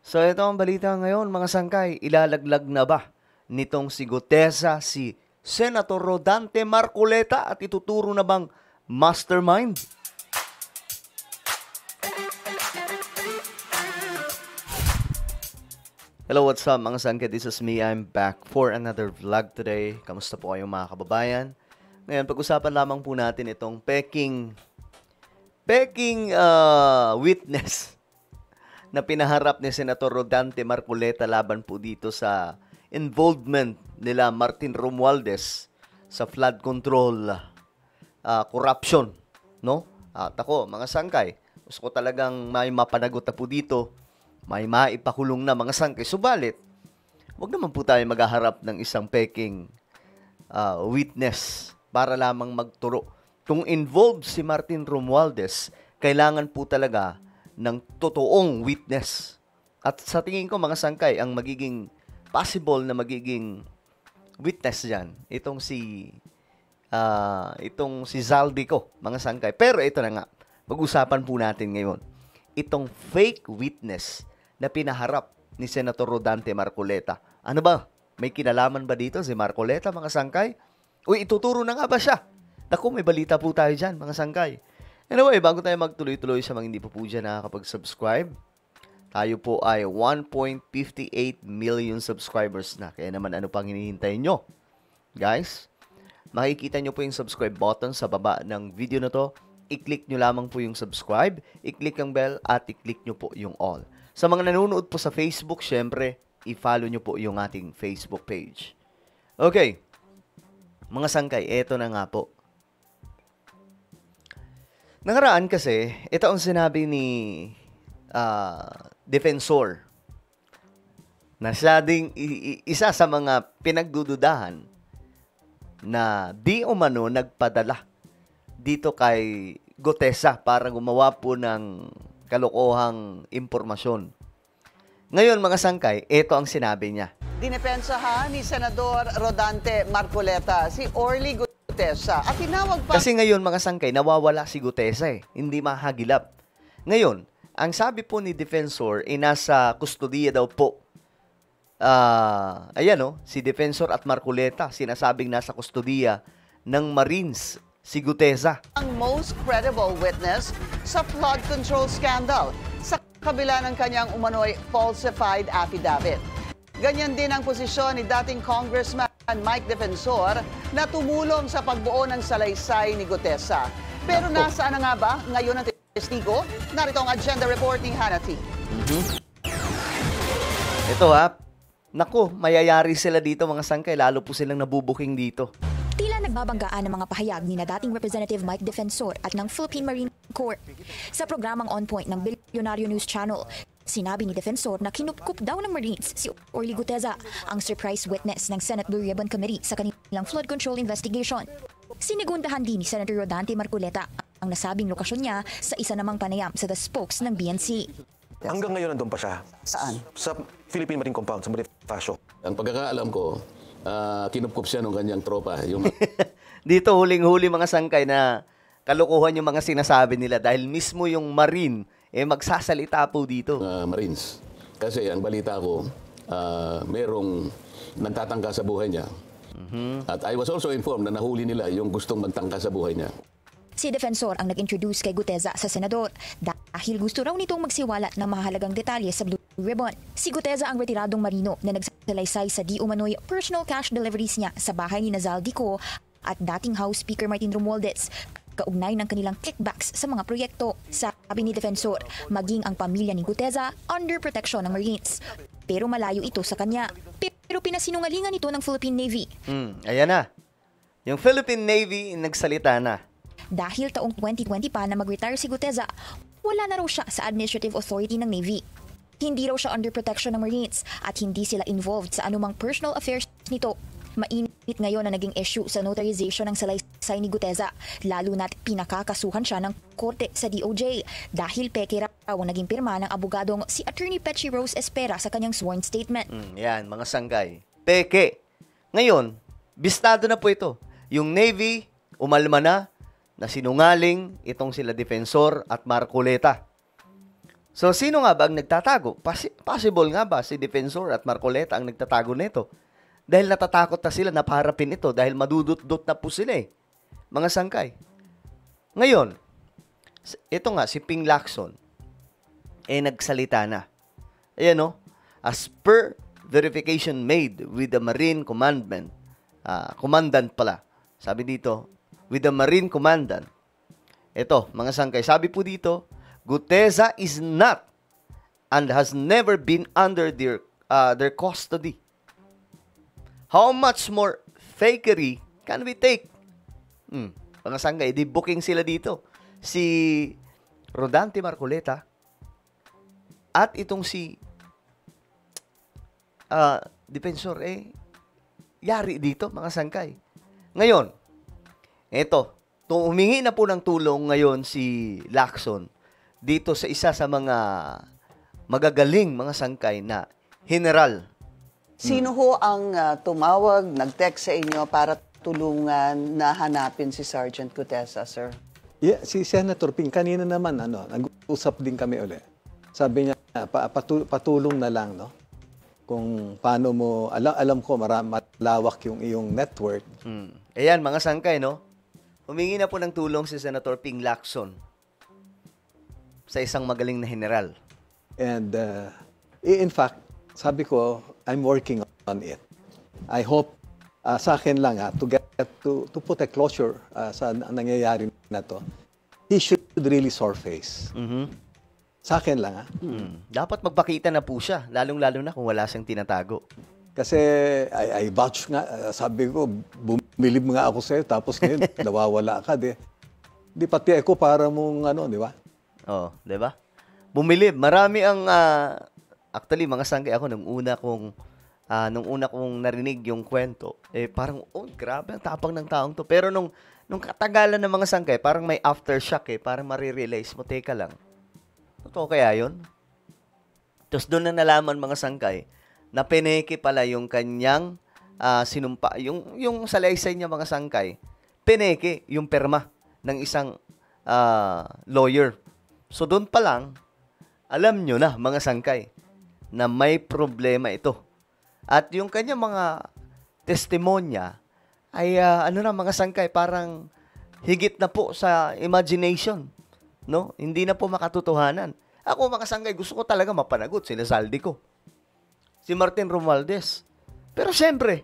So ito ang balita ngayon mga sangkay, ilalaglag na ba nitong si Gutesa si Senator Rodante Marcoleta at ituturo na bang mastermind? Hello, what's up mga sangkay? This is me, I'm back for another vlog today. Kamusta po kayong mga kababayan? Ngayon, pag-usapan lamang po natin itong peking witness na pinaharap ni Senator Rodante Marcoleta laban po dito sa involvement nila Martin Romualdez sa flood control corruption, no? At ako, mga sangkay, gusto ko talagang may mapanagot na po dito, may maipakulong na mga sangkay. Subalit, wag naman po tayo maghaharap ng isang peking witness para lamang magturo. Kung involved si Martin Romualdez, kailangan po talaga ng totoong witness. At sa tingin ko mga sangkay, ang magiging possible na magiging witness diyan itong si Zaldico, mga sangkay. Pero ito na nga, pag-usapan po natin ngayon itong fake witness na pinaharap ni Senator Rodante Marcoleta. Ano ba? May kinalaman ba dito si Marcoleta, mga sangkay? Uy, ituturo na nga ba siya? Naku, may balita po tayo dyan, mga sangkay. Anyway, bago tayo magtuloy-tuloy sa mga hindi po dyan nakakapag-subscribe, tayo po ay 1.58 million subscribers na. Kaya naman ano pang hinihintay nyo? Guys, makikita nyo po yung subscribe button sa baba ng video na to. I-click nyo lamang po yung subscribe, i-click ang bell, at i-click nyo po yung all. Sa mga nanonood po sa Facebook, syempre, i-follow nyo po yung ating Facebook page. Okay, mga sangkay, eto na nga po. Nakaraan kasi, ito ang sinabi ni Defensor na siya ding isa sa mga pinagdududahan na di umano nagpadala dito kay Gutesa para gumawa po ng kalokohang impormasyon. Ngayon mga sangkay, ito ang sinabi niya. Dinepensahan ni Senador Rodante Marcoleta si Orly Gutesa at tinawag pa... Kasi ngayon mga sangkay, nawawala si Gutesa hindi mahagilap. Ngayon, ang sabi po ni Defensor, nasa kustodiya daw po. Si Defensor at Marcoleta, sinasabing nasa kustodiya ng Marines si Gutesa. Ang most credible witness sa flood control scandal sa kabila ng kanyang umano'y falsified affidavit. Ganyan din ang posisyon ni dating Congressman Mike Defensor na tumulong sa pagbuo ng salaysay ni Gutesa. Pero nasaan na nga ba ngayon ang testigo? Narito ang agenda report ni Hannity. Ito naku, mayayari sila dito mga sangkay, lalo po silang nabubuking dito. Tila nagbabanggaan ng mga pahayag ni na dating Representative Mike Defensor at ng Philippine Marine Corps. Sa programang On Point ng Bilyonaryo News Channel, sinabi ni Defensor na kinupkup daw ng Marines si Orly Gutesa, ang surprise witness ng Senate Blue Ribbon Committee sa kanilang flood control investigation. Sinigundahan din ni Senator Rodante Marcoleta ang nasabing lokasyon niya sa isa namang panayam sa the spokes ng BNC. Hanggang ngayon nandun pa siya. Saan? Sa Philippine Marine Compound, sa Bonifacio. Ang pagkakaalam ko, kinupkup siya ng kanyang tropa. Yung... Dito huling-huli mga sangkay na kalokohan yung mga sinasabi nila dahil mismo yung Marine magsasalita po dito. Marines. Kasi ang balita ko, merong nagtatangka sa buhay niya. At I was also informed na nahuli nila yung gustong magtangka sa buhay niya. Si Defensor ang nag-introduce kay Gutesa sa senador dahil gusto raw nitong magsiwalat ng mahalagang detalye sa Blue Ribbon. Si Gutesa ang retiradong marino na nagsalaysay sa di umano'y personal cash deliveries niya sa bahay ni Zaldico at dating House Speaker Martin Romualdez kaugnay ng kanilang kickbacks sa mga proyekto. Sabi ni Defensor, maging ang pamilya ni Gutesa under protection ng Marines. Pero malayo ito sa kanya. Pero pinasinungalingan ito ng Philippine Navy. Ayan na. Yung Philippine Navy nagsalita na. Dahil taong 2020 pa na mag-retire si Gutesa, wala na raw siya sa administrative authority ng Navy. Hindi raw siya under protection ng Marines at hindi sila involved sa anumang personal affairs nito. Mainit ngayon na naging issue sa notarization ng salaysay ni Gutesa, lalo na't pinakakasuhan siya ng korte sa DOJ dahil peke raw ang naging pirma ng abogadong si Attorney Petchy Rose Espera sa kanyang sworn statement. Yan, mga sanggay. Peke. Ngayon, bistado na po ito. Yung Navy, umalma na sinungaling itong sila Defensor at Marcoleta. So, sino nga ba ang nagtatago? Possible nga ba si Defensor at Marcoleta ang nagtatago nito? Dahil natatakot na sila na paharapin ito dahil madudot-dot na po sila mga sangkay. Ngayon, ito nga, si Ping Lacson, nagsalita na. Ayan o, as per verification made with the Marine Commandant, sabi dito, with the Marine Commandant. Ito, mga sangkay, sabi po dito, Guteza is not and has never been under their custody. How much more fakery can we take? Mga sangkay, di booking sila dito. Si Rodante Marcoleta at itong si Defensor, yari dito, mga sangkay. Ngayon, humingi na po ng tulong ngayon si Lacson dito sa isa sa mga magagaling mga sangkay na general. Sino ho ang tumawag, nag-text sa inyo para tulungan na hanapin si Sergeant Guteza, sir? Yeah, si Senator Ping, kanina naman, nag-usap din kami ulit. Sabi niya, patulong na lang, no? Kung paano mo, alam ko, malawak yung iyong network. Ayan, mga sangkay, no? Humingi na po ng tulong si Senator Ping Lacson sa isang magaling na general. And in fact, sabi ko, I'm working on it. I hope, sa akin lang, to put a closure sa nangyayari na to, he should really surface. Sa akin lang, Dapat magpakita na po siya, lalong-lalo na kung wala siyang tinatago. Kasi I vouch nga, sabi ko, bumilib nga ako sa'yo, tapos ngayon, nawawala ka, di pati ako para mong, di ba? Oh, 'di ba? Bumilib. Marami ang actually mga sangkay ako nung una kong narinig yung kwento, parang grabe ang tapang ng taong to. Pero nung katagalan ng mga sangkay, parang may aftershock parang marirealize mo, teka lang. Totoo kaya 'yon? Tapos doon na nalaman mga sangkay na pineke pala yung kanyang sinumpa, yung salaysay niya mga sangkay. Pineke yung perma ng isang lawyer. So doon pa lang, alam nyo na mga sangkay na may problema ito. At yung kanyang mga testimonya ay mga sangkay, parang higit na po sa imagination. No? Hindi na po makatotohanan. Ako mga sangkay, gusto ko talaga mapanagot sila Saldico, si Martin Romualdez. Pero syempre,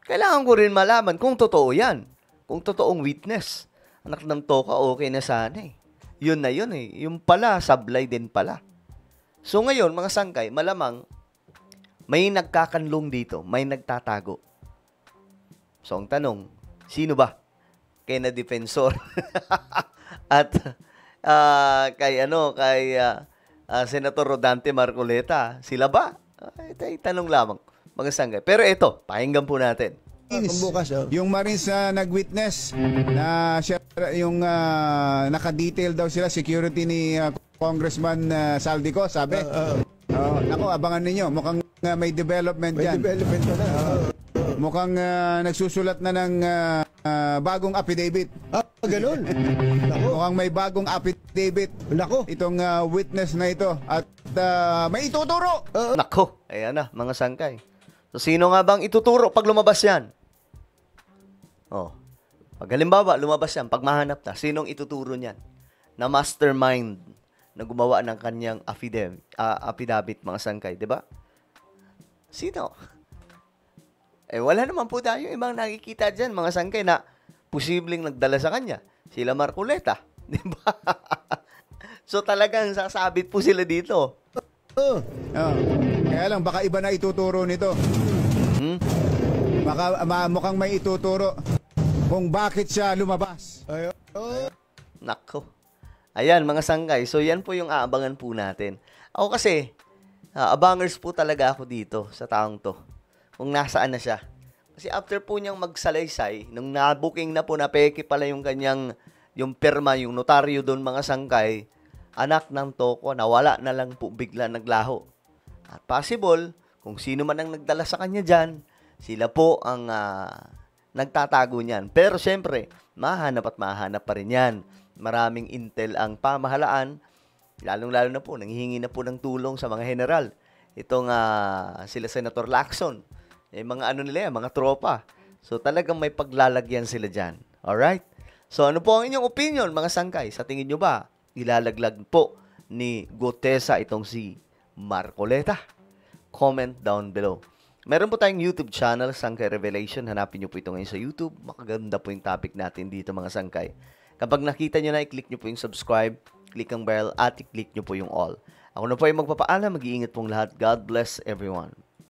kailangan ko rin malaman kung totoo yan. Kung totoong witness. Anak ng toka, okay na sana Yun na yun Yung pala, sablay din pala. So ngayon, mga sangkay, malamang may nagkakanlong dito, may nagtatago. So ang tanong, sino ba? Kay na Defensor at kay Senator Rodante Marcoleta, sila ba? Tanong lamang, mga sangkay. Pero ito, pakinggan po natin. Yung Marines na nag-witness na siya, yung naka-detail daw sila, security ni Congressman Saldico, sabi. Nako, abangan ninyo. Mukhang may development dyan. Mukhang nagsusulat na ng bagong affidavit. Ganun. Mukhang may bagong affidavit. Nako. Itong witness na ito. At may ituturo. Nako, ayan na, mga sangkay. So, sino nga bang ituturo pag lumabas yan? Pag halimbawa, lumabas yan, pag mahanap na, sinong ituturo niyan? Na mastermind na gumawa ng kanyang affidavit, mga sangkay, di ba? Sino? Wala naman po tayo ibang nakikita dyan, mga sangkay, na posibleng nagdala sa kanya. Sila Marcoleta, di ba? So talagang sasabit po sila dito. Kaya lang, baka iba na ituturo nito. Mukhang may ituturo kung bakit siya lumabas. Nako. Ayan, mga sangkay. So, yan po yung aabangan po natin. Ako kasi, abangers po talaga ako dito sa taong to. Kung nasaan na siya. Kasi after po niyang magsalaysay, nung na-booking na po, napeke pala yung kanyang, yung perma, yung notaryo doon, mga sangkay, anak ng toko, nawala na lang po, bigla naglaho. At possible, kung sino man ang nagdala sa kanya dyan, sila po ang nagtatago niyan. Pero syempre, mahanap at mahanap pa rin yan. Maraming intel ang pamahalaan lalong-lalo na po, nanghihingi na po ng tulong sa mga general. Itong sila Senator Lacson, mga ano nila yan, mga tropa. So talagang may paglalagyan sila dyan. Alright? So ano po ang inyong opinion, mga sangkay? Sa tingin nyo ba, ilalaglag po ni Gutesa itong si Marcoleta? Comment down below. Meron po tayong YouTube channel, Sangkay Revelation. Hanapin nyo po ito ngayon sa YouTube. Makaganda po yung topic natin dito, mga sangkay. Kapag nakita nyo na, i-click nyo po yung subscribe, click ang bell, at i-click nyo po yung all. Ako na po ay magpapaalam. Mag-iingat pong lahat. God bless everyone.